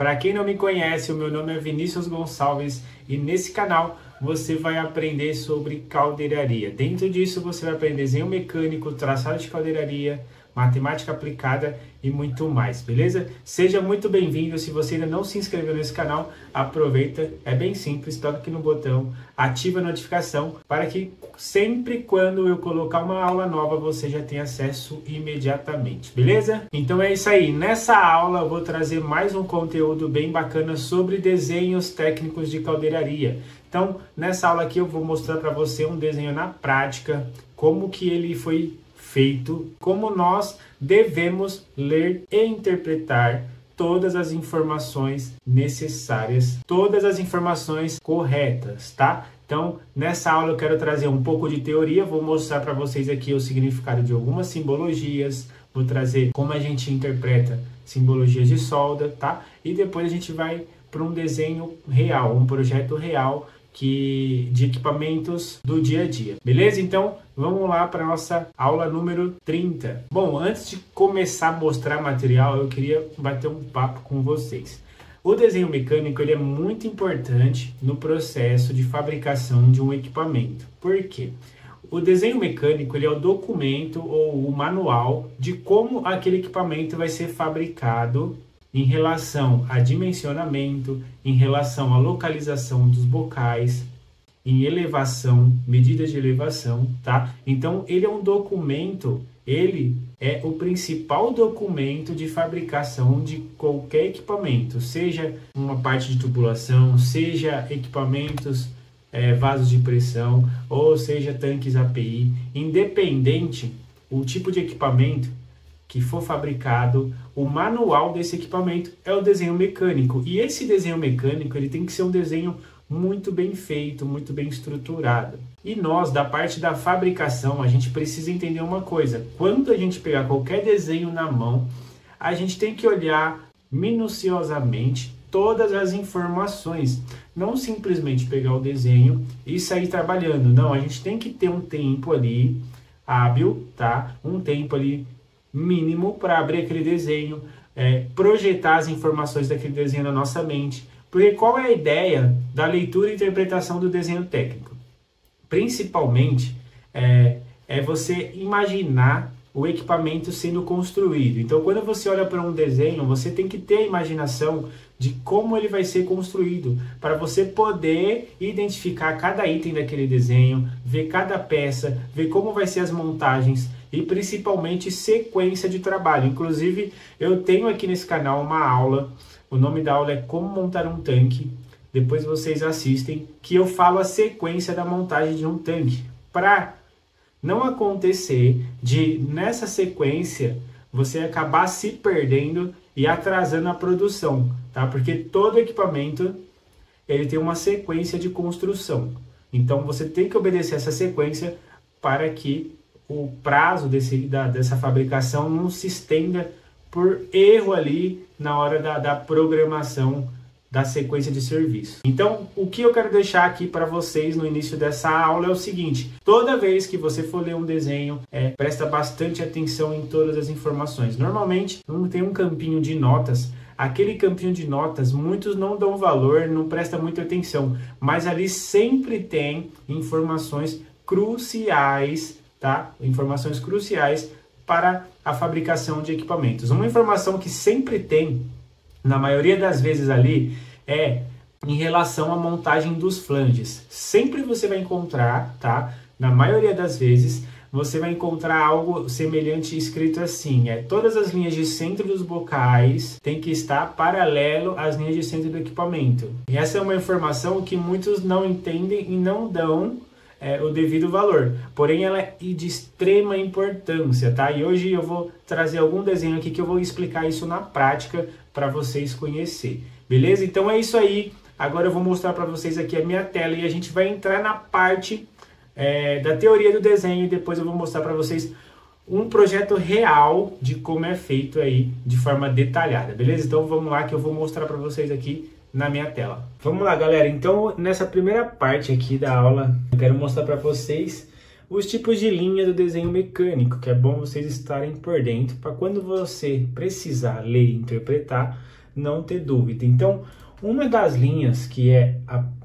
Para quem não me conhece, o meu nome é Vinícius Gonçalves e nesse canal você vai aprender sobre caldeiraria. Dentro disso você vai aprender desenho mecânico, traçado de caldeiraria, matemática aplicada e muito mais, beleza? Seja muito bem-vindo. Se você ainda não se inscreveu nesse canal, aproveita, é bem simples, toca aqui no botão, ativa a notificação para que sempre quando eu colocar uma aula nova você já tenha acesso imediatamente, beleza? Então é isso aí, nessa aula eu vou trazer mais um conteúdo bem bacana sobre desenhos técnicos de caldeiraria. Então nessa aula aqui eu vou mostrar para você um desenho na prática, como que ele foi feito, como nós devemos ler e interpretar todas as informações necessárias, todas as informações corretas, tá? Então, nessa aula eu quero trazer um pouco de teoria, vou mostrar para vocês aqui o significado de algumas simbologias, vou trazer como a gente interpreta simbologias de solda, tá? E depois a gente vai para um desenho real, um projeto real de equipamentos do dia a dia, beleza? Então vamos lá para nossa aula número 30. Bom, antes de começar a mostrar material, eu queria bater um papo com vocês. O desenho mecânico ele é muito importante no processo de fabricação de um equipamento. Por quê? O desenho mecânico ele é o documento ou o manual de como aquele equipamento vai ser fabricado em relação a dimensionamento, em relação à localização dos bocais, em elevação, medidas de elevação, tá? Então, ele é um documento, ele é o principal documento de fabricação de qualquer equipamento, seja uma parte de tubulação, seja equipamentos, vasos de pressão, ou seja tanques API, independente o tipo de equipamento que for fabricado, o manual desse equipamento é o desenho mecânico. E esse desenho mecânico ele tem que ser um desenho muito bem feito, muito bem estruturado. E nós, da parte da fabricação, a gente precisa entender uma coisa. Quando a gente pegar qualquer desenho na mão, a gente tem que olhar minuciosamente todas as informações. Não simplesmente pegar o desenho e sair trabalhando. Não, a gente tem que ter um tempo ali hábil, tá? Um tempo ali mínimo para abrir aquele desenho, projetar as informações daquele desenho na nossa mente. Porque qual é a ideia da leitura e interpretação do desenho técnico? Principalmente é você imaginar o equipamento sendo construído. Então, quando você olha para um desenho, você tem que ter a imaginação de como ele vai ser construído, para você poder identificar cada item daquele desenho, ver cada peça, ver como vai ser as montagens e principalmente sequência de trabalho. Inclusive, eu tenho aqui nesse canal uma aula, o nome da aula é Como Montar um Tanque, depois vocês assistem, que eu falo a sequência da montagem de um tanque, para não acontecer de, nessa sequência, você acabar se perdendo e atrasando a produção, tá? Porque todo equipamento, ele tem uma sequência de construção. Então, você tem que obedecer essa sequência para que o prazo dessa fabricação não se estenda por erro ali na hora da programação da sequência de serviço. Então, o que eu quero deixar aqui para vocês no início dessa aula é o seguinte: toda vez que você for ler um desenho, presta bastante atenção em todas as informações. Normalmente, não tem um campinho de notas. Aquele campinho de notas, muitos não dão valor, não prestam muita atenção, mas ali sempre tem informações cruciais, tá? Informações cruciais para a fabricação de equipamentos. Uma informação que sempre tem, na maioria das vezes ali, é em relação à montagem dos flanges. Sempre você vai encontrar, tá? Na maioria das vezes, você vai encontrar algo semelhante escrito assim, todas as linhas de centro dos bocais têm que estar paralelo às linhas de centro do equipamento. E essa é uma informação que muitos não entendem e não dão o devido valor, porém ela é de extrema importância, tá? E hoje eu vou trazer algum desenho aqui que eu vou explicar isso na prática para vocês conhecerem, beleza? Então é isso aí, agora eu vou mostrar para vocês aqui a minha tela e a gente vai entrar na parte da teoria do desenho e depois eu vou mostrar para vocês um projeto real de como é feito aí de forma detalhada, beleza? Então vamos lá que eu vou mostrar para vocês aqui na minha tela. Vamos lá, galera. Então, nessa primeira parte aqui da aula, eu quero mostrar para vocês os tipos de linha do desenho mecânico, que é bom vocês estarem por dentro, para quando você precisar ler e interpretar, não ter dúvida. Então, uma das linhas que é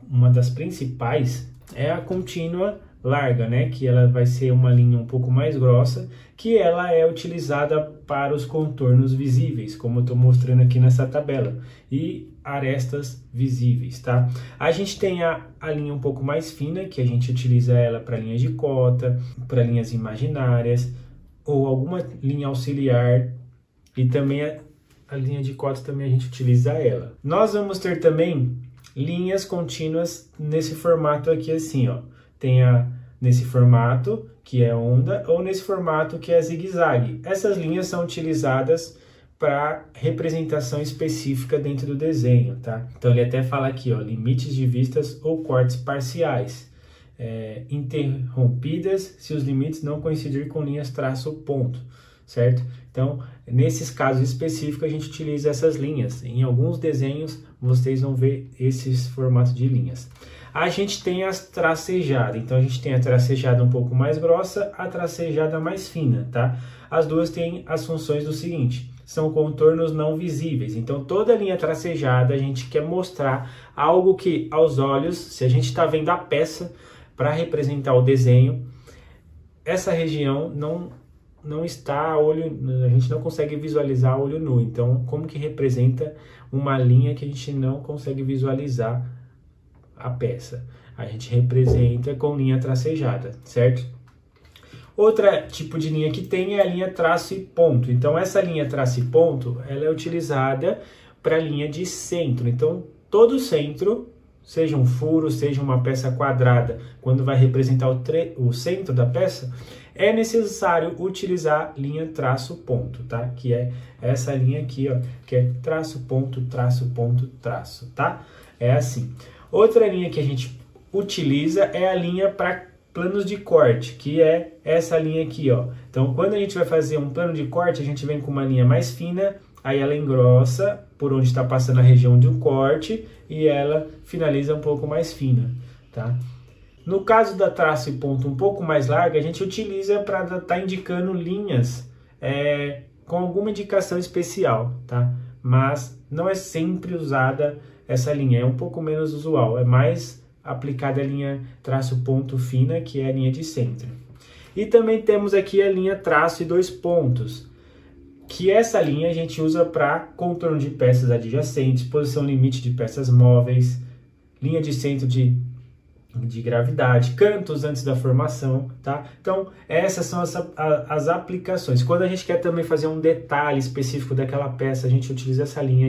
uma das principais é a contínua larga, né? Que ela vai ser uma linha um pouco mais grossa, que ela é utilizada para os contornos visíveis, como eu estou mostrando aqui nessa tabela, e arestas visíveis, tá? A gente tem a linha um pouco mais fina, que a gente utiliza ela para linhas de cota, para linhas imaginárias, ou alguma linha auxiliar, e também a linha de cota também a gente utiliza ela. Nós vamos ter também linhas contínuas nesse formato aqui assim, ó. Tem nesse formato, que é onda, ou nesse formato que é zigue-zague. Essas linhas são utilizadas para representação específica dentro do desenho, tá? Então ele até fala aqui, ó, limites de vistas ou cortes parciais, interrompidas se os limites não coincidir com linhas traço-ponto, certo? Então, nesses casos específicos, a gente utiliza essas linhas. Em alguns desenhos, vocês vão ver esses formatos de linhas. A gente tem as tracejadas, então a gente tem a tracejada um pouco mais grossa, a tracejada mais fina, tá? As duas têm as funções do seguinte, são contornos não visíveis, então toda linha tracejada a gente quer mostrar algo que aos olhos, se a gente está vendo a peça para representar o desenho, essa região não está a olho, a gente não consegue visualizar a olho nu, então como que representa uma linha que a gente não consegue visualizar a peça? A gente representa com linha tracejada, certo? Outro tipo de linha que tem é a linha traço e ponto. Então essa linha traço e ponto, ela é utilizada para linha de centro. Então todo centro, seja um furo, seja uma peça quadrada, quando vai representar o centro da peça, é necessário utilizar linha traço ponto, tá? Que é essa linha aqui, ó, que é traço ponto, traço, tá? É assim. Outra linha que a gente utiliza é a linha para planos de corte, que é essa linha aqui, ó. Então, quando a gente vai fazer um plano de corte, a gente vem com uma linha mais fina, aí ela engrossa por onde está passando a região de um corte e ela finaliza um pouco mais fina, tá? No caso da traço e ponto um pouco mais larga, a gente utiliza para estar indicando linhas com alguma indicação especial, tá? Mas não é sempre usada essa linha, é um pouco menos usual, é mais aplicada a linha traço ponto fina, que é a linha de centro. E também temos aqui a linha traço e dois pontos, que essa linha a gente usa para contorno de peças adjacentes, posição limite de peças móveis, linha de centro de gravidade, cantos antes da formação, tá? Então, essas são as aplicações. Quando a gente quer também fazer um detalhe específico daquela peça, a gente utiliza essa linha,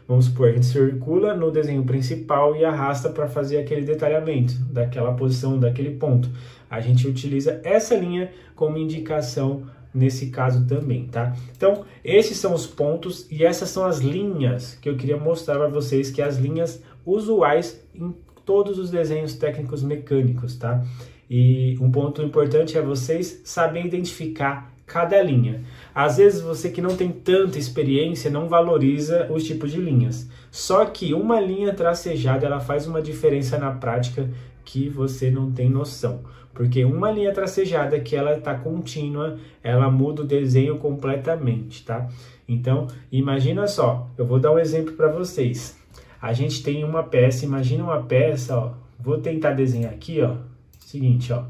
vamos supor, a gente circula no desenho principal e arrasta para fazer aquele detalhamento daquela posição, daquele ponto. A gente utiliza essa linha como indicação nesse caso também, tá? Então, esses são os pontos e essas são as linhas que eu queria mostrar para vocês, que é as linhas usuais em todos os desenhos técnicos mecânicos, tá? E um ponto importante é vocês saberem identificar cada linha. Às vezes você que não tem tanta experiência não valoriza os tipos de linhas. Só que uma linha tracejada ela faz uma diferença na prática que você não tem noção. Porque uma linha tracejada que ela está contínua, ela muda o desenho completamente, tá? Então, imagina só, eu vou dar um exemplo para vocês. A gente tem uma peça, imagina uma peça, ó, vou tentar desenhar aqui, ó, seguinte, ó.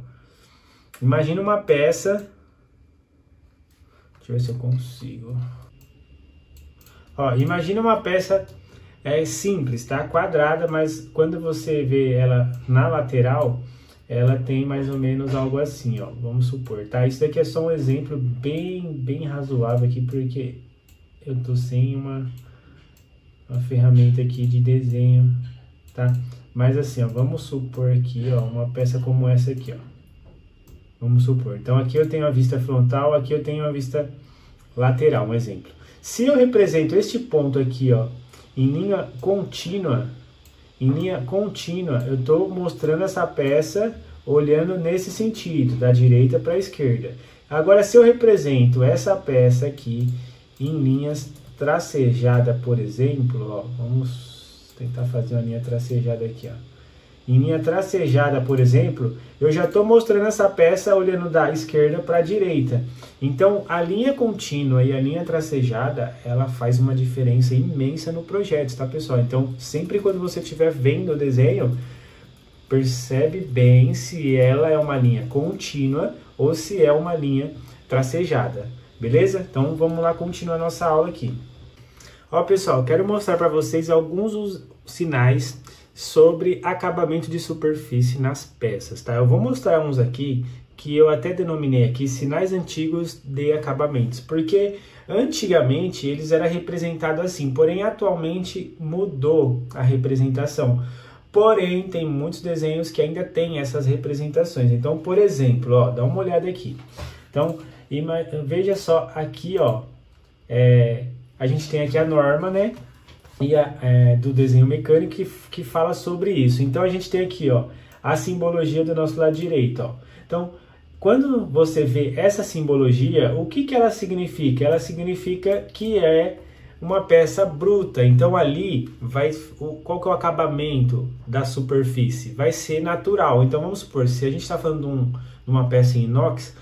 Imagina uma peça, deixa eu ver se eu consigo. Ó, imagina uma peça simples, tá? Quadrada, mas quando você vê ela na lateral, ela tem mais ou menos algo assim, ó, vamos supor, tá? Isso daqui é só um exemplo bem razoável aqui, porque eu tô sem uma ferramenta aqui de desenho, tá? Mas assim, ó, vamos supor aqui, ó, uma peça como essa aqui, ó. Vamos supor. Então aqui eu tenho a vista frontal, aqui eu tenho a vista lateral, um exemplo. Se eu represento este ponto aqui, ó, em linha contínua, eu estou mostrando essa peça olhando nesse sentido, da direita para a esquerda. Agora, se eu represento essa peça aqui em linhas tracejada, por exemplo, ó, vamos tentar fazer uma linha tracejada aqui, ó. em linha tracejada, por exemplo, eu já estou mostrando essa peça olhando da esquerda para a direita. Então, a linha contínua e a linha tracejada, ela faz uma diferença imensa no projeto, tá, pessoal? Então, sempre quando você estiver vendo o desenho, percebe bem se ela é uma linha contínua ou se é uma linha tracejada, beleza? Então, vamos lá continuar nossa aula aqui. Ó, pessoal, quero mostrar para vocês alguns dos sinais sobre acabamento de superfície nas peças, tá? Eu vou mostrar uns aqui que eu até denominei aqui sinais antigos de acabamentos, porque antigamente eles eram representados assim, porém atualmente mudou a representação. Porém, tem muitos desenhos que ainda tem essas representações. Então, por exemplo, ó, dá uma olhada aqui. Então, veja só aqui, ó, a gente tem aqui a norma, né? E do desenho mecânico que fala sobre isso. Então a gente tem aqui, ó, a simbologia do nosso lado direito, ó. Então, quando você vê essa simbologia, o que ela significa? Ela significa que é uma peça bruta. Então ali qual que é o acabamento da superfície? Vai ser natural. Então vamos supor, se a gente está falando de uma peça em inox,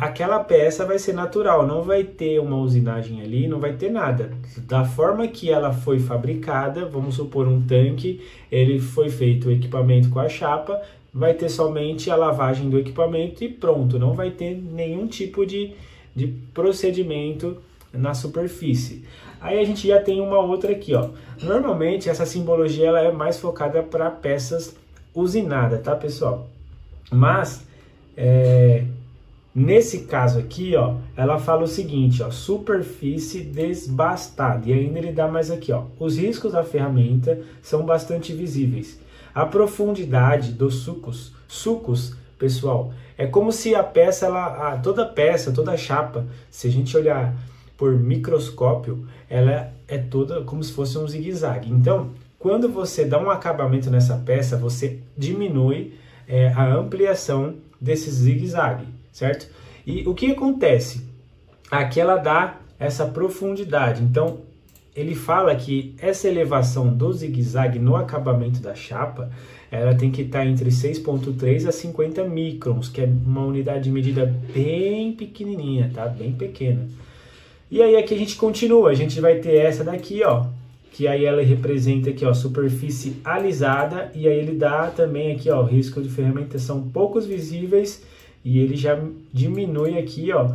aquela peça vai ser natural, não vai ter uma usinagem ali, não vai ter nada. Da forma que ela foi fabricada, vamos supor um tanque, ele foi feito o equipamento com a chapa, vai ter somente a lavagem do equipamento e pronto, não vai ter nenhum tipo de procedimento na superfície. Aí a gente já tem uma outra aqui, ó. Normalmente essa simbologia ela é mais focada para peças usinadas, tá, pessoal? Mas nesse caso aqui, ó, ela fala o seguinte, ó, superfície desbastada. E ainda ele dá mais aqui, ó, os riscos da ferramenta são bastante visíveis. A profundidade dos sucos, pessoal, é como se a peça, toda a chapa, se a gente olhar por microscópio, ela é toda como se fosse um zigue-zague. Então, quando você dá um acabamento nessa peça, você diminui a ampliação desse zigue-zague, certo? E o que acontece? Aqui ela dá essa profundidade. Então, ele fala que essa elevação do zigue-zague no acabamento da chapa, ela tem que estar entre 6,3 a 50 microns, que é uma unidade de medida bem pequenininha, tá? Bem pequena. E aí aqui a gente continua, a gente vai ter essa daqui, ó, que aí ela representa aqui, ó, superfície alisada, e aí ele dá também aqui, ó, risco de ferramentação poucos visíveis, e ele já diminui aqui, ó,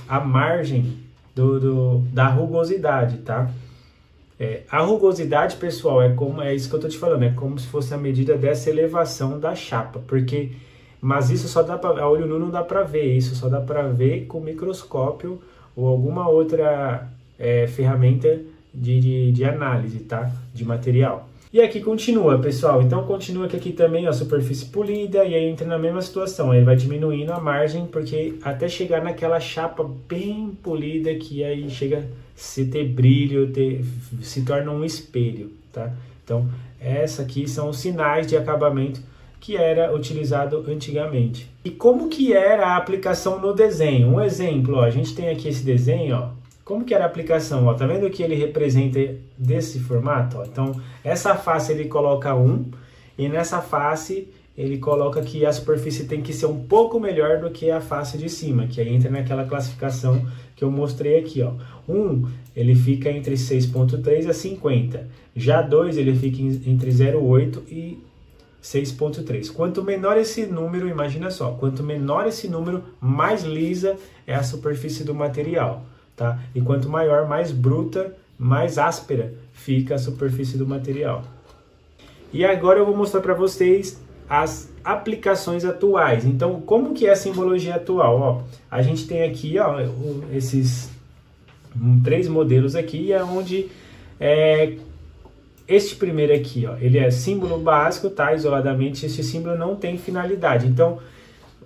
a margem da rugosidade, tá? A rugosidade, pessoal, é isso que eu tô te falando, é como se fosse a medida dessa elevação da chapa, mas isso só dá para a olho nu não dá para ver, isso só dá para ver com microscópio ou alguma outra ferramenta de análise, tá? De material. E aqui continua, pessoal. Então continua que aqui também a superfície polida e aí entra na mesma situação. Aí vai diminuindo a margem porque até chegar naquela chapa bem polida que aí chega a ter brilho, se torna um espelho, tá? Então essa aqui são os sinais de acabamento que era utilizado antigamente. E como que era a aplicação no desenho? Um exemplo, ó, a gente tem aqui esse desenho, ó. Como que era a aplicação? Ó, tá vendo que ele representa desse formato? Ó? Então, essa face ele coloca 1 e nessa face ele coloca que a superfície tem que ser um pouco melhor do que a face de cima, que aí entra naquela classificação que eu mostrei aqui, ó. 1, ele fica entre 6,3 a 50. Já 2, ele fica entre 0,8 e 6,3. Quanto menor esse número, imagina só, quanto menor esse número, mais lisa é a superfície do material, tá? E quanto maior, mais bruta, mais áspera fica a superfície do material. E agora eu vou mostrar para vocês as aplicações atuais. Então, como que é a simbologia atual? Ó, a gente tem aqui, ó, esses 3 modelos aqui, onde este primeiro aqui, ó, ele é símbolo básico, tá? Isoladamente, esse símbolo não tem finalidade. Então,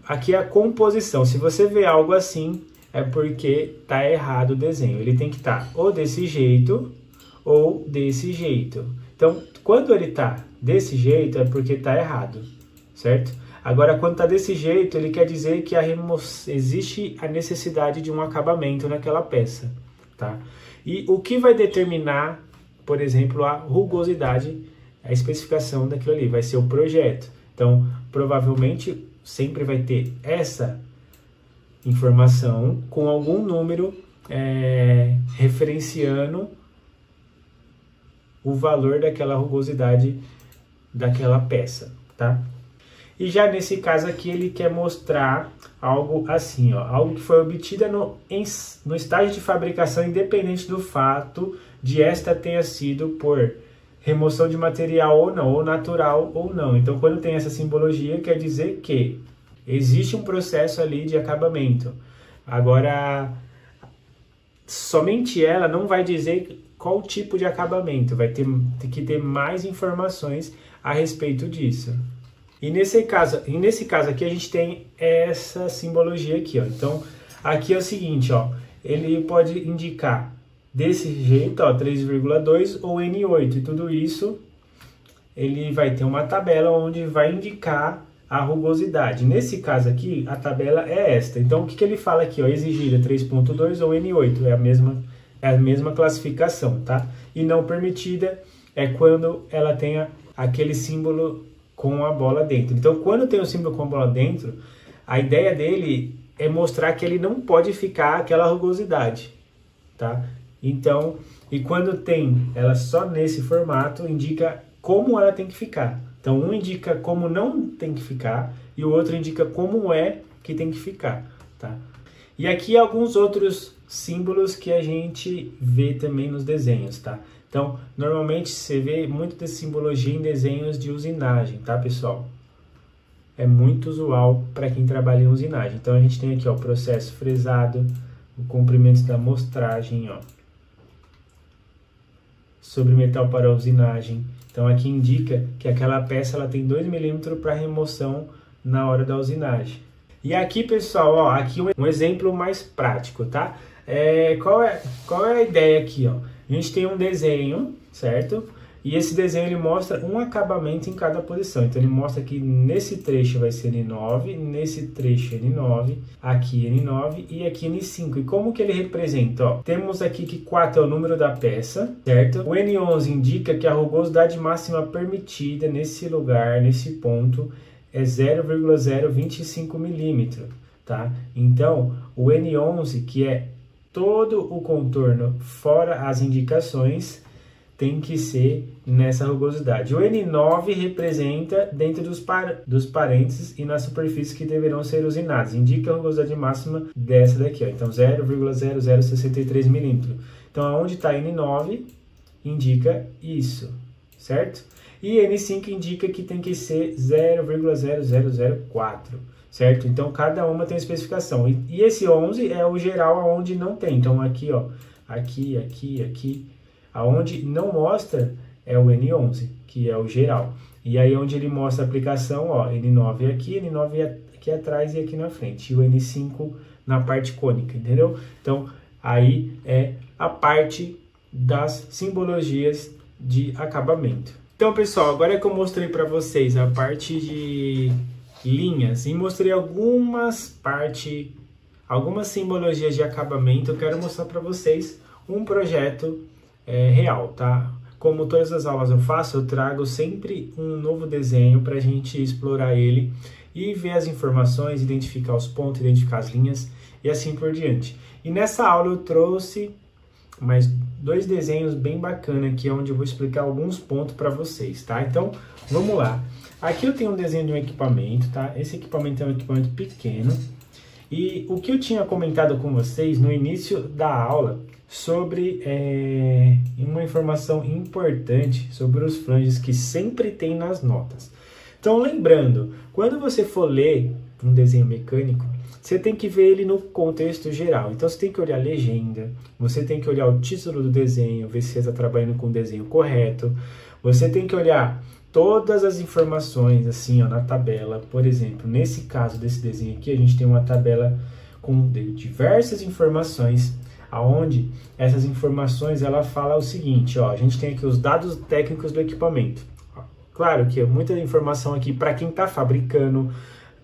aqui é a composição. Se você vê algo assim, é porque tá errado o desenho. Ele tem que estar ou desse jeito ou desse jeito. Então, quando ele tá desse jeito, é porque tá errado, certo? Agora, quando tá desse jeito, ele quer dizer que existe a necessidade de um acabamento naquela peça, tá? E o que vai determinar, por exemplo, a rugosidade a especificação daquilo ali, vai ser o projeto. Então, provavelmente, sempre vai ter essa informação com algum número referenciando o valor daquela rugosidade daquela peça, tá? E já nesse caso aqui ele quer mostrar algo assim, ó, algo que foi obtida no estágio de fabricação independente do fato de esta tenha sido por remoção de material ou não, ou natural ou não. Então quando tem essa simbologia quer dizer que existe um processo ali de acabamento. Agora, somente ela não vai dizer qual tipo de acabamento, vai ter que ter mais informações a respeito disso. E nesse caso aqui a gente tem essa simbologia aqui, ó. Então, aqui é o seguinte, ó, ele pode indicar desse jeito, ó, 3,2 ou N8, e tudo isso ele vai ter uma tabela onde vai indicar a rugosidade. Nesse caso aqui, a tabela é esta. Então, o que ele fala aqui, ó, exigida 3,2 ou N8, é a mesma classificação, tá? E não permitida é quando ela tenha aquele símbolo com a bola dentro. Então, quando tem o símbolo com a bola dentro, a ideia dele é mostrar que ele não pode ficar aquela rugosidade, tá? Então, e quando tem ela só nesse formato, indica como ela tem que ficar. Então, um indica como não tem que ficar e o outro indica como é que tem que ficar, tá? E aqui alguns outros símbolos que a gente vê também nos desenhos, tá? Então, normalmente você vê muito de simbologia em desenhos de usinagem, tá, pessoal? É muito usual para quem trabalha em usinagem. Então, a gente tem aqui, ó, o processo fresado, o comprimento da amostragem, ó, sobre metal para usinagem. Então, aqui indica que aquela peça ela tem 2 milímetros para remoção na hora da usinagem. E aqui, pessoal, ó, aqui um exemplo mais prático, tá? Qual é a ideia aqui, ó? A gente tem um desenho, certo? E esse desenho ele mostra um acabamento em cada posição. Então ele mostra que nesse trecho vai ser N9, nesse trecho N9, aqui N9 e aqui N5. E como que ele representa? Ó, temos aqui que 4 é o número da peça, certo? O N11 indica que a rugosidade máxima permitida nesse lugar, nesse ponto, é 0,025 milímetros, tá? Então o N11, que é todo o contorno fora as indicações, tem que ser nessa rugosidade. O N9 representa dentro dos parênteses e nas superfícies que deverão ser usinadas. Indica a rugosidade máxima dessa daqui, ó. Então 0,0063 milímetros. Então aonde está N9 indica isso, certo? E N5 indica que tem que ser 0,0004. Certo? Então, cada uma tem especificação. E esse 11 é o geral aonde não tem. Então, aqui, ó, aqui, aonde não mostra é o N11, que é o geral. E aí, onde ele mostra a aplicação, ó, N9 aqui, N9 aqui atrás e aqui na frente. E o N5 na parte cônica, entendeu? Então, aí é a parte das simbologias de acabamento. Então, pessoal, agora que eu mostrei para vocês a parte de linhas e mostrei algumas simbologias de acabamento, eu quero mostrar para vocês um projeto real, tá? Como todas as aulas eu faço, eu trago sempre um novo desenho para a gente explorar ele e ver as informações, identificar os pontos, identificar as linhas e assim por diante. E nessa aula eu trouxe mais 2 desenhos bem bacanas aqui, onde eu vou explicar alguns pontos para vocês, tá? Então, vamos lá. Aqui eu tenho um desenho de um equipamento, tá? Esse equipamento é um equipamento pequeno. E o que eu tinha comentado com vocês no início da aula sobre uma informação importante sobre os flanges que sempre tem nas notas. Então, lembrando, quando você for ler um desenho mecânico, você tem que ver ele no contexto geral. Então, você tem que olhar a legenda, você tem que olhar o título do desenho, ver se você está trabalhando com o desenho correto. Você tem que olhar todas as informações, assim, ó, na tabela. Por exemplo, nesse caso desse desenho aqui, a gente tem uma tabela com diversas informações, aonde essas informações, ela fala o seguinte, ó, a gente tem aqui os dados técnicos do equipamento. Claro que muita informação aqui para quem está fabricando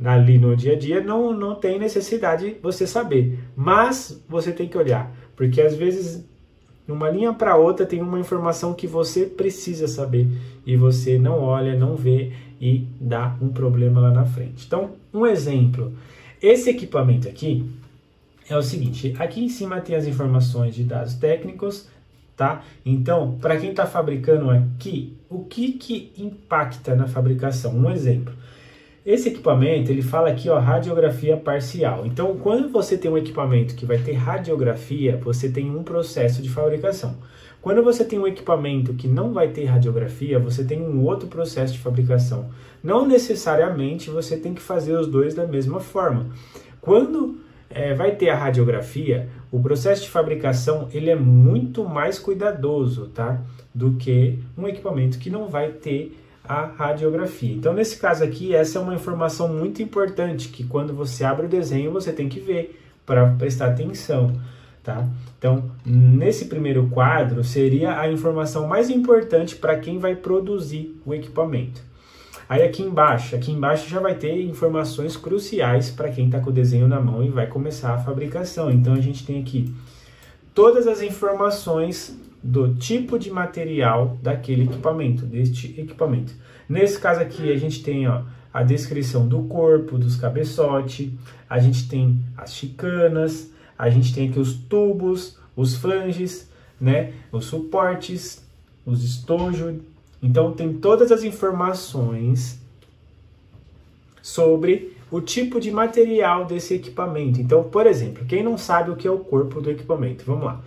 ali no dia a dia, não tem necessidade de você saber, mas você tem que olhar, porque às vezes uma linha para outra tem uma informação que você precisa saber e você não olha, não vê e dá um problema lá na frente. Então, um exemplo, esse equipamento aqui é o seguinte, aqui em cima tem as informações de dados técnicos, tá? Então, para quem está fabricando aqui, o que impacta na fabricação? Um exemplo. Esse equipamento, ele fala aqui, ó, radiografia parcial. Então, quando você tem um equipamento que vai ter radiografia, você tem um processo de fabricação. Quando você tem um equipamento que não vai ter radiografia, você tem um outro processo de fabricação. Não necessariamente você tem que fazer os dois da mesma forma. Quando vai ter a radiografia, o processo de fabricação ele é muito mais cuidadoso, tá? Do que um equipamento que não vai ter a radiografia. Então, nesse caso aqui, essa é uma informação muito importante, que quando você abre o desenho, você tem que ver para prestar atenção, tá? Então, nesse primeiro quadro, seria a informação mais importante para quem vai produzir o equipamento. Aí aqui embaixo já vai ter informações cruciais para quem está com o desenho na mão e vai começar a fabricação. Então, a gente tem aqui todas as informações do tipo de material daquele equipamento, deste equipamento. Nesse caso aqui, a gente tem, ó, a descrição do corpo, dos cabeçotes, a gente tem as chicanas, a gente tem aqui os tubos, os flanges, né, os suportes, os estojos. Então, tem todas as informações sobre o tipo de material desse equipamento. Então, por exemplo, quem não sabe o que é o corpo do equipamento, vamos lá.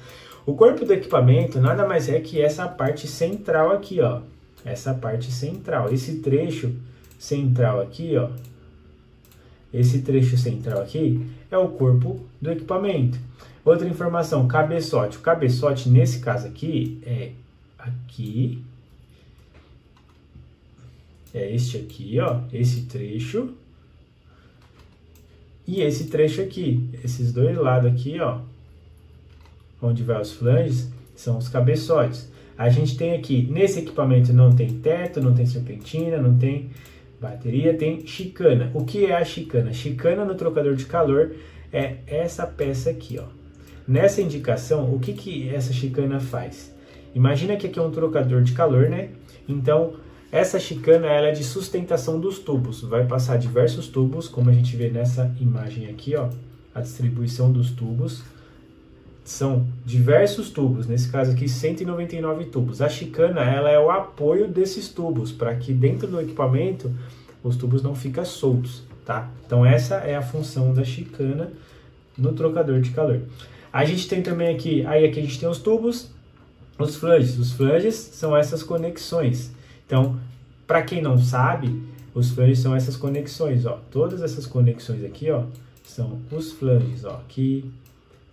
O corpo do equipamento nada mais é que essa parte central aqui, ó. Essa parte central, esse trecho central aqui, ó. Esse trecho central aqui é o corpo do equipamento. Outra informação, cabeçote. O cabeçote, nesse caso aqui, é aqui. É este aqui, ó. Esse trecho. E esse trecho aqui. Esses dois lados aqui, ó. Onde vai os flanges, são os cabeçotes. A gente tem aqui, nesse equipamento não tem teto, não tem serpentina, não tem bateria, tem chicana. O que é a chicana? Chicana no trocador de calor é essa peça aqui, ó. Nessa indicação, o que essa chicana faz? Imagina que aqui é um trocador de calor, né? Então, essa chicana ela é de sustentação dos tubos. Vai passar diversos tubos, como a gente vê nessa imagem aqui, ó. A distribuição dos tubos. São diversos tubos, nesse caso aqui 199 tubos. A chicana ela é o apoio desses tubos, para que dentro do equipamento os tubos não fiquem soltos, tá? Então essa é a função da chicana no trocador de calor. A gente tem também aqui, aqui a gente tem os tubos, os flanges. Os flanges são essas conexões. Então, para quem não sabe, os flanges são essas conexões, ó. Todas essas conexões aqui, ó, são os flanges, ó.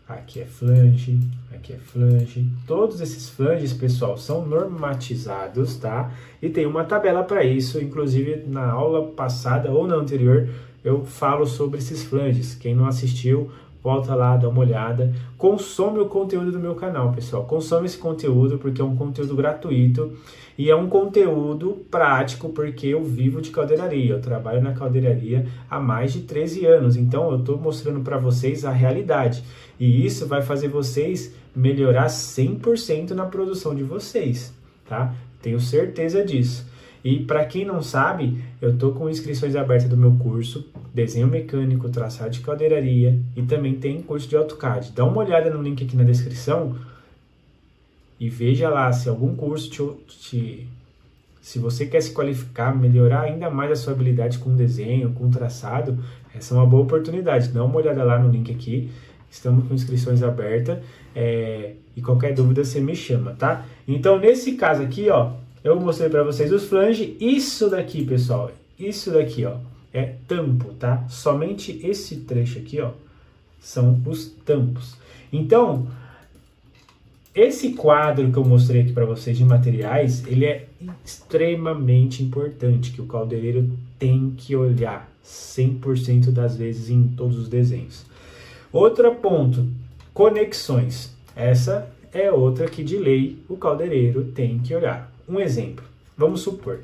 Aqui é flange, aqui é flange. Todos esses flanges, pessoal, são normatizados, tá? E tem uma tabela para isso, inclusive na aula passada ou na anterior, eu falo sobre esses flanges. Quem não assistiu, volta lá, dá uma olhada. Consome o conteúdo do meu canal, pessoal. Consome esse conteúdo porque é um conteúdo gratuito e é um conteúdo prático porque eu vivo de caldeiraria. Eu trabalho na caldeiraria há mais de 13 anos, então eu estou mostrando para vocês a realidade. E isso vai fazer vocês melhorar 100% na produção de vocês, tá? Tenho certeza disso. E para quem não sabe, eu estou com inscrições abertas do meu curso, Desenho Mecânico, Traçado de Caldeiraria, e também tem curso de AutoCAD. Dá uma olhada no link aqui na descrição e veja lá se algum curso se você quer se qualificar, melhorar ainda mais a sua habilidade com desenho, com traçado, essa é uma boa oportunidade. Dá uma olhada lá no link aqui. Estamos com inscrições abertas e qualquer dúvida você me chama, tá? Então, nesse caso aqui, ó, eu mostrei para vocês os flanges. Isso daqui, pessoal, isso daqui, ó, é tampo, tá? Somente esse trecho aqui, ó, são os tampos. Então, esse quadro que eu mostrei aqui para vocês de materiais, ele é extremamente importante, que o caldeireiro tem que olhar 100% das vezes em todos os desenhos. Outro ponto, conexões. Essa é outra que de lei o caldeireiro tem que olhar. Um exemplo, vamos supor,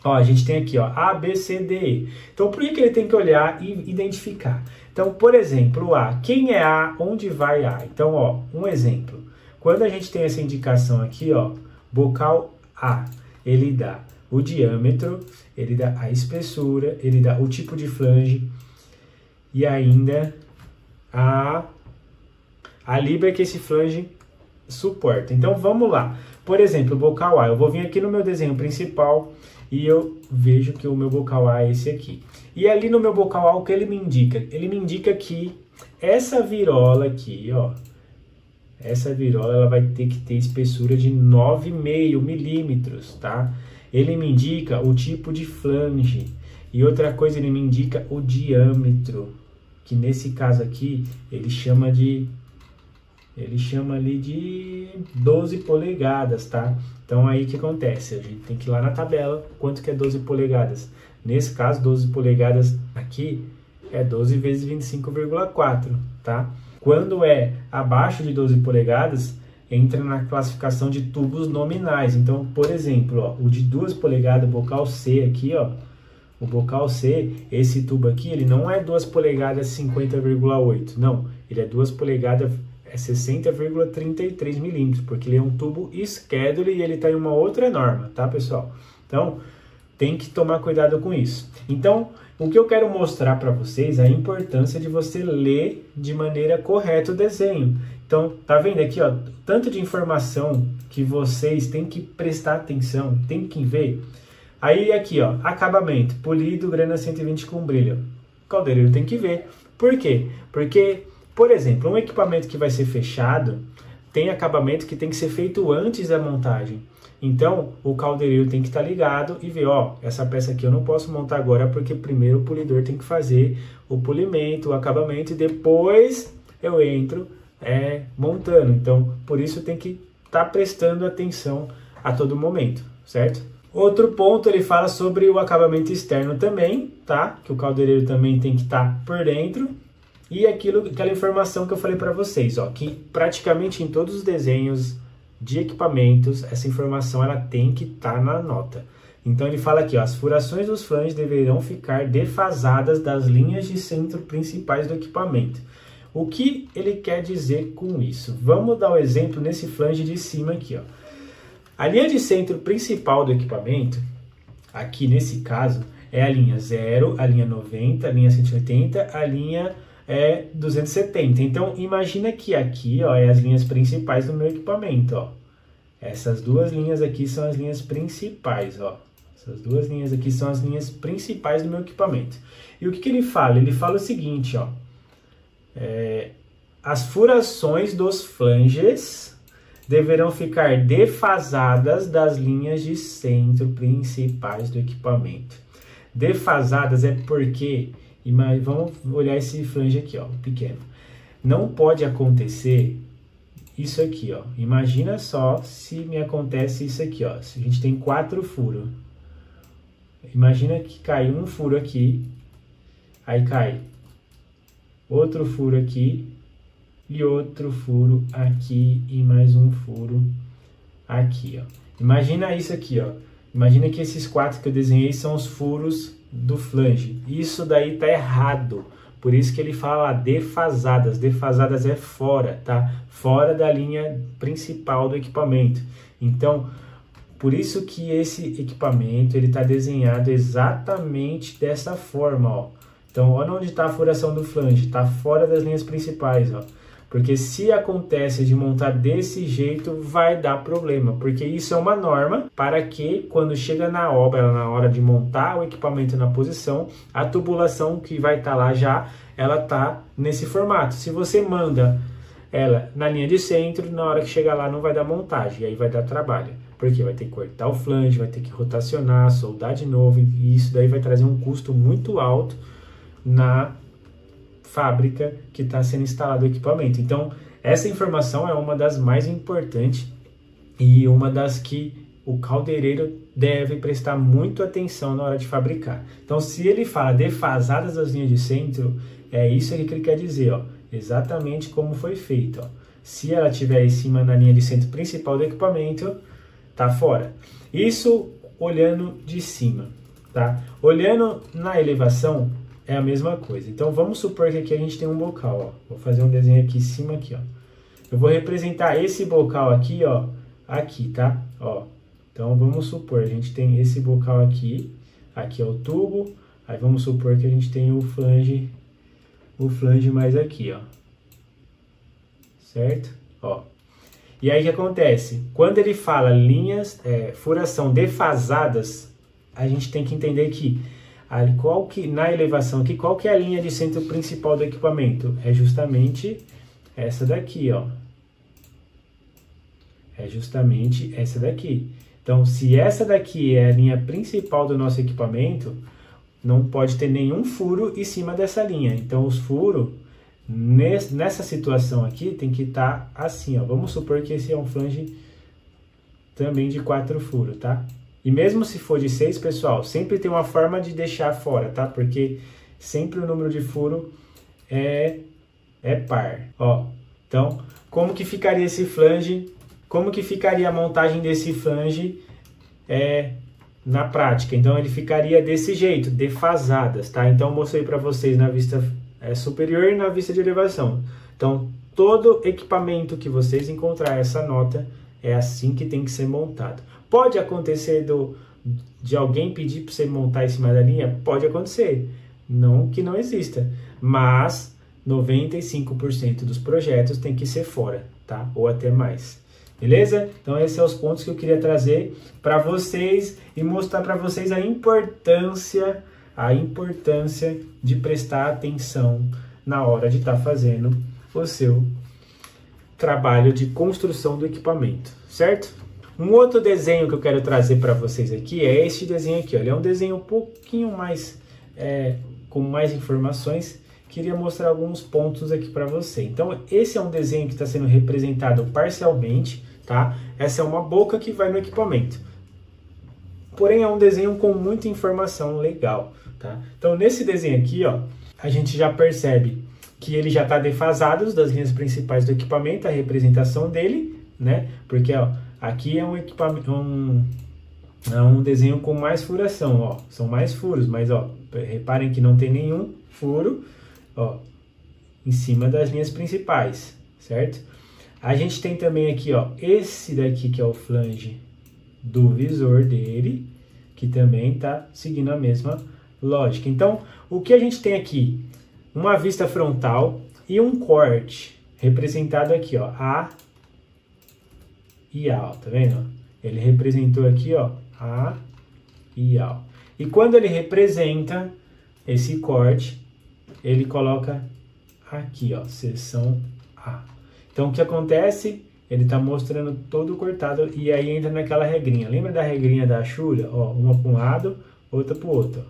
ó, a gente tem aqui, ó, A, B, C, D, E. Então, por que ele tem que olhar e identificar? Então, por exemplo, A, quem é A, onde vai A? Então, ó, um exemplo, Quando a gente tem essa indicação aqui, ó, bocal A, ele dá o diâmetro, ele dá a espessura, ele dá o tipo de flange e ainda a libra que esse flange suporta. Então vamos lá. Por exemplo, o bocal A, eu vou vir aqui no meu desenho principal e eu vejo que o meu bocal A é esse aqui. E ali no meu bocal A, o que ele me indica? Ele me indica que essa virola aqui, ó, essa virola ela vai ter que ter espessura de 9,5 milímetros, tá? Ele me indica o tipo de flange. E outra coisa, ele me indica o diâmetro, que nesse caso aqui, ele chama ali de 12 polegadas, tá? Então aí o que acontece? A gente tem que ir lá na tabela, quanto que é 12 polegadas? Nesse caso, 12 polegadas aqui é 12 vezes 25,4, tá? Quando é abaixo de 12 polegadas, entra na classificação de tubos nominais. Então, por exemplo, ó, o de 2 polegadas, o bocal C aqui, ó, o bocal C, esse tubo aqui, ele não é 2 polegadas 50,8, não, ele é 2 polegadas 60,33 milímetros, porque ele é um tubo schedule e ele está em uma outra norma, tá, pessoal? Então, tem que tomar cuidado com isso. Então, o que eu quero mostrar para vocês é a importância de você ler de maneira correta o desenho. Então, tá vendo aqui, ó, tanto de informação que vocês têm que prestar atenção, tem que ver. Aí aqui, ó, acabamento, polido, grana 120 com brilho. O caldeireiro tem que ver. Por quê? Porque, por exemplo, um equipamento que vai ser fechado tem acabamento que tem que ser feito antes da montagem. Então, o caldeireiro tem que estar ligado e ver, ó, essa peça aqui eu não posso montar agora porque primeiro o polidor tem que fazer o polimento, o acabamento e depois eu entro montando. Então, por isso tem que estar prestando atenção a todo momento, certo? Outro ponto, ele fala sobre o acabamento externo também, tá? Que o caldeireiro também tem que estar por dentro. E aquela informação que eu falei para vocês, ó, que praticamente em todos os desenhos de equipamentos, essa informação ela tem que estar na nota. Então ele fala aqui, ó, as furações dos flanges deverão ficar defasadas das linhas de centro principais do equipamento. O que ele quer dizer com isso? Vamos dar o exemplo nesse flange de cima aqui, ó. A linha de centro principal do equipamento, aqui nesse caso, é a linha 0, a linha 90, a linha 180, a linha 270. Então, imagina que aqui, ó, é as linhas principais do meu equipamento, ó. Essas duas linhas aqui são as linhas principais, ó. Essas duas linhas aqui são as linhas principais do meu equipamento. E o que ele fala? Ele fala o seguinte, ó. As furações dos flanges deverão ficar defasadas das linhas de centro principais do equipamento. Defasadas é porque, vamos olhar esse flange aqui, ó, pequeno. Não pode acontecer isso aqui, ó. Imagina só se me acontece isso aqui, ó. Se a gente tem 4 furos. Imagina que cai um furo aqui, aí cai outro furo aqui, e outro furo aqui, e mais um furo aqui, ó. Imagina isso aqui, ó. Imagina que esses 4 que eu desenhei são os furos do flange. Isso daí tá errado. Por isso que ele fala defasadas. Defasadas é fora, tá? Fora da linha principal do equipamento. Então, por isso que esse equipamento, ele tá desenhado exatamente dessa forma, ó. Então, olha onde está a furação do flange. Tá fora das linhas principais, ó. Porque se acontece de montar desse jeito, vai dar problema. Porque isso é uma norma para que, quando chega na obra, na hora de montar o equipamento na posição, a tubulação que vai estar lá já, ela está nesse formato. Se você manda ela na linha de centro, na hora que chegar lá não vai dar montagem, e aí vai dar trabalho. Porque vai ter que cortar o flange, vai ter que rotacionar, soldar de novo, e isso daí vai trazer um custo muito alto na fábrica que está sendo instalado o equipamento. Então, essa informação é uma das mais importantes e uma das que o caldeireiro deve prestar muito atenção na hora de fabricar. Então, se ele fala defasadas das linhas de centro, é isso aqui que ele quer dizer, ó, exatamente como foi feito, ó. Se ela estiver em cima na linha de centro principal do equipamento, tá fora. Isso olhando de cima, tá? Olhando na elevação, é a mesma coisa. Então, vamos supor que aqui a gente tem um bocal, ó. Vou fazer um desenho aqui em cima, aqui, ó. eu vou representar esse bocal aqui, ó, aqui, tá? Ó, então vamos supor, a gente tem esse bocal aqui, aqui é o tubo, aí vamos supor que a gente tem o flange mais aqui, ó, certo? Ó, e aí o que acontece? Quando ele fala linhas, furação defasadas, a gente tem que entender que na elevação aqui, qual que é a linha de centro principal do equipamento? É justamente essa daqui, ó. É justamente essa daqui. Então, se essa daqui é a linha principal do nosso equipamento, não pode ter nenhum furo em cima dessa linha. Então, os furos, nessa situação aqui, tem que estar assim, ó. Vamos supor que esse é um flange também de 4 furos, tá? E mesmo se for de 6, pessoal, sempre tem uma forma de deixar fora, tá? Porque sempre o número de furo é par, ó. Então, como que ficaria esse flange? Como que ficaria a montagem desse flange na prática? Então, ele ficaria desse jeito, defasadas, tá? Então, eu mostrei para vocês na vista superior e na vista de elevação. Então, todo equipamento que vocês encontrar essa nota, é assim que tem que ser montado. Pode acontecer de alguém pedir para você montar em cima da linha? Pode acontecer. Não que não exista. Mas 95% dos projetos tem que ser fora, tá? Ou até mais. Beleza? Então esses são os pontos que eu queria trazer para vocês e mostrar para vocês a importância de prestar atenção na hora de estar fazendo o seu trabalho de construção do equipamento, certo? Um outro desenho que eu quero trazer para vocês aqui é este desenho aqui, ó. Ele é um desenho um pouquinho mais, com mais informações. Queria mostrar alguns pontos aqui para você. Então, esse é um desenho que está sendo representado parcialmente, tá? Essa é uma boca que vai no equipamento. Porém, é um desenho com muita informação legal, tá? Então, nesse desenho aqui, ó, a gente já percebe que ele já está defasado das linhas principais do equipamento, a representação dele, né? Porque, ó, aqui é um equipamento, um desenho com mais furação, ó. São mais furos, mas, ó, reparem que não tem nenhum furo, ó, em cima das linhas principais, certo? A gente tem também aqui, ó, esse daqui que é o flange do visor dele, que também tá seguindo a mesma lógica. Então, o que a gente tem aqui? Uma vista frontal e um corte, representado aqui, ó, A e A, ó, tá vendo? Ele representou aqui, ó, A e A. E quando ele representa esse corte, ele coloca aqui, ó, seção A. Então, o que acontece? Ele tá mostrando todo cortado e aí entra naquela regrinha. Lembra da regrinha da Ashura? Ó, uma para um lado, outra para o outro.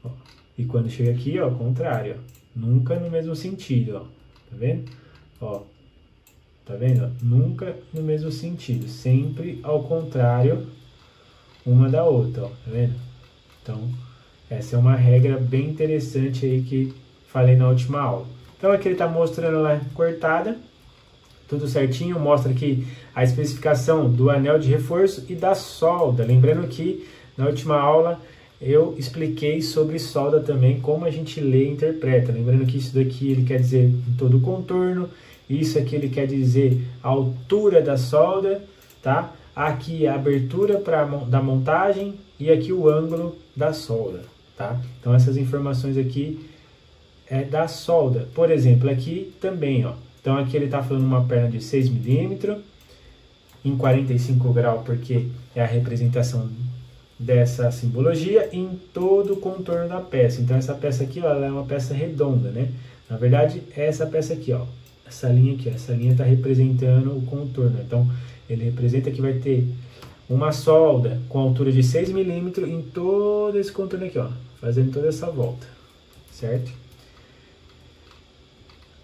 Ó. E quando chega aqui, ó, contrário, ó. Nunca no mesmo sentido, ó. Tá vendo? Ó. Tá vendo? Nunca no mesmo sentido, sempre ao contrário uma da outra, ó, tá vendo? Então, essa é uma regra bem interessante aí que falei na última aula. Então, aqui ele tá mostrando lá cortada, tudo certinho, mostra aqui a especificação do anel de reforço e da solda. Lembrando que na última aula eu expliquei sobre solda também, como a gente lê e interpreta. Lembrando que isso daqui ele quer dizer todo o contorno, isso aqui ele quer dizer a altura da solda, tá? Aqui a abertura da montagem e aqui o ângulo da solda, tá? Então essas informações aqui é da solda. Por exemplo, aqui também, ó. Então aqui ele está falando uma perna de 6 milímetros em 45 graus, porque é a representação dessa simbologia em todo o contorno da peça. Então essa peça aqui, ó, ela é uma peça redonda, né? Na verdade, é essa peça aqui, ó. Essa linha aqui, ó, essa linha está representando o contorno. Então, ele representa que vai ter uma solda com altura de 6 milímetros em todo esse contorno aqui, ó, fazendo toda essa volta, certo?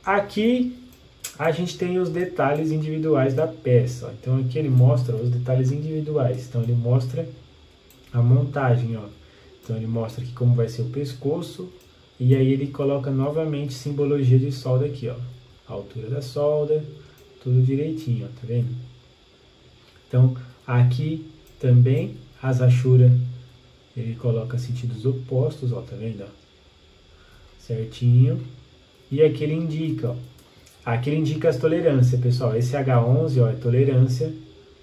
Aqui a gente tem os detalhes individuais da peça, ó. Então, aqui ele mostra os detalhes individuais. Então, ele mostra a montagem, ó. Então, ele mostra aqui como vai ser o pescoço e aí ele coloca novamente simbologia de solda aqui, ó. A altura da solda, tudo direitinho, ó, tá vendo? Então, aqui também as Ashura, ele coloca sentidos opostos, ó, tá vendo? Ó? Certinho. E aqui ele indica, ó, Aqui ele indica as tolerâncias, pessoal. Esse H11, ó, é tolerância,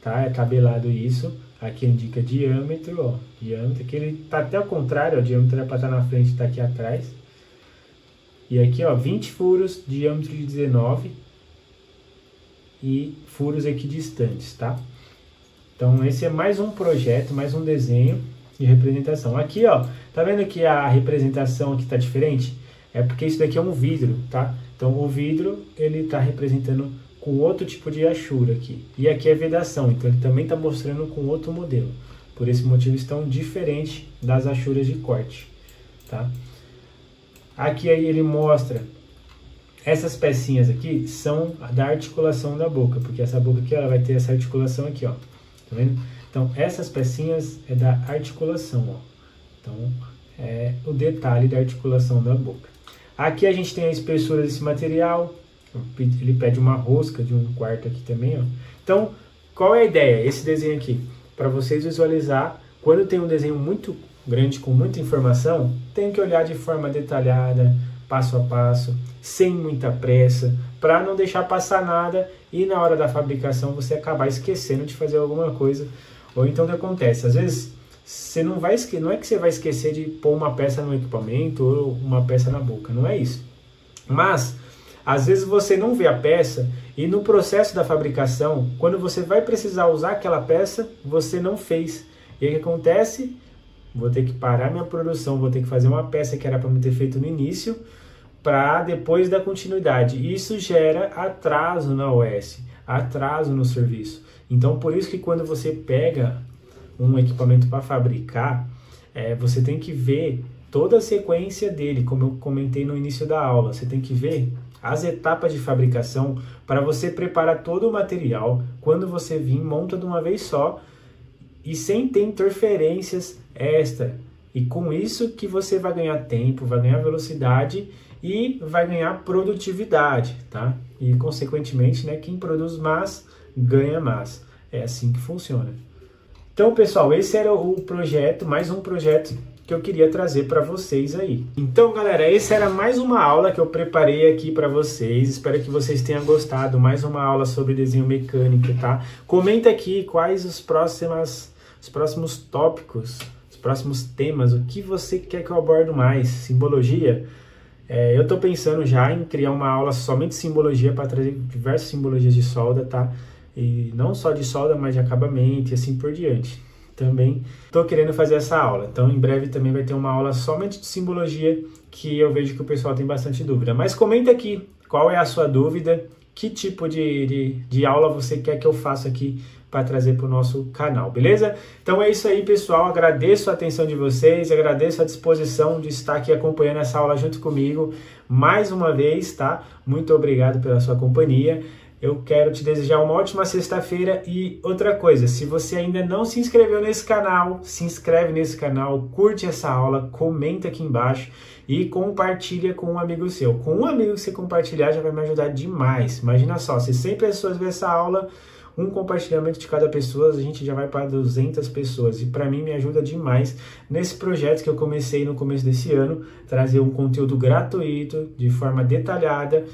tá? É tabelado isso. Aqui indica diâmetro, ó. Diâmetro, aqui ele tá até ao contrário, ó. Diâmetro é para estar na frente, tá aqui atrás. E aqui, ó, 20 furos, diâmetro de 19. E furos equidistantes, tá? Então, esse é mais um projeto, mais um desenho de representação. Aqui, ó, tá vendo que a representação aqui tá diferente? É porque isso daqui é um vidro, tá? Então, o vidro, ele tá representando com outro tipo de achura aqui. E aqui é vedação, então ele também tá mostrando com outro modelo. Por esse motivo, estão diferentes das achuras de corte, tá? Aqui aí ele mostra, essas pecinhas aqui são da articulação da boca, porque essa boca aqui, ela vai ter essa articulação aqui, ó. Tá vendo? Então, essas pecinhas é da articulação, ó. Então, é o detalhe da articulação da boca. Aqui a gente tem a espessura desse material. Ele pede uma rosca de 1/4 aqui também, ó. Então, qual é a ideia? Esse desenho aqui, para vocês visualizar, quando tem um desenho muito grande, com muita informação, tem que olhar de forma detalhada, passo a passo, sem muita pressa, para não deixar passar nada e na hora da fabricação você acabar esquecendo de fazer alguma coisa. Ou então o que acontece? Às vezes você não vai esquecer, não é que você vai esquecer de pôr uma peça no equipamento ou uma peça na boca, não é isso. Mas às vezes você não vê a peça e no processo da fabricação, quando você vai precisar usar aquela peça, você não fez. E aí o que acontece? Vou ter que parar minha produção, vou ter que fazer uma peça que era para me ter feito no início, para depois dar continuidade. Isso gera atraso na OS, atraso no serviço. Então, por isso que quando você pega um equipamento para fabricar, você tem que ver toda a sequência dele, como eu comentei no início da aula. Você tem que ver as etapas de fabricação para você preparar todo o material. Quando você vir, monta de uma vez só e sem ter interferências extra. E com isso que você vai ganhar tempo, vai ganhar velocidade e vai ganhar produtividade, tá? E consequentemente, né, quem produz mais ganha mais. É assim que funciona. Então, pessoal, esse era o projeto, mais um projeto que eu queria trazer para vocês aí. Então, galera, esse era mais uma aula que eu preparei aqui para vocês. Espero que vocês tenham gostado. Mais uma aula sobre desenho mecânico, tá? Comenta aqui quais os próximos tópicos, os próximos temas, o que você quer que eu aborde mais. Simbologia? Eu estou pensando já em criar uma aula somente de simbologia para trazer diversas simbologias de solda, tá? E não só de solda, mas de acabamento e assim por diante. Também estou querendo fazer essa aula. Então, em breve também vai ter uma aula somente de simbologia, que eu vejo que o pessoal tem bastante dúvida. Mas comenta aqui qual é a sua dúvida, que tipo de aula você quer que eu faça aqui para trazer para o nosso canal, beleza? Então é isso aí, pessoal. Agradeço a atenção de vocês, agradeço a disposição de estar aqui acompanhando essa aula junto comigo mais uma vez, tá? Muito obrigado pela sua companhia. Eu quero te desejar uma ótima sexta-feira e outra coisa, se você ainda não se inscreveu nesse canal, se inscreve nesse canal, curte essa aula, comenta aqui embaixo e compartilha com um amigo seu. Com um amigo que você compartilhar já vai me ajudar demais. Imagina só, se 100 pessoas ver essa aula, um compartilhamento de cada pessoa, a gente já vai para 200 pessoas. E para mim me ajuda demais nesse projeto que eu comecei no começo desse ano, trazer um conteúdo gratuito, de forma detalhada,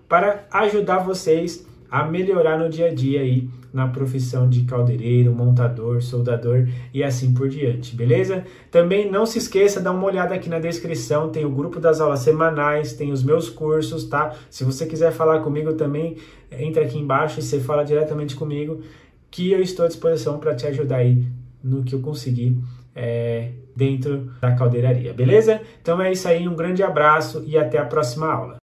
para ajudar vocês a melhorar no dia a dia aí na profissão de caldeireiro, montador, soldador e assim por diante, beleza? Também não se esqueça, dá uma olhada aqui na descrição, tem o grupo das aulas semanais, tem os meus cursos, tá? Se você quiser falar comigo também, entra aqui embaixo e você fala diretamente comigo, que eu estou à disposição para te ajudar aí no que eu conseguir dentro da caldeiraria, beleza? Então é isso aí, um grande abraço e até a próxima aula.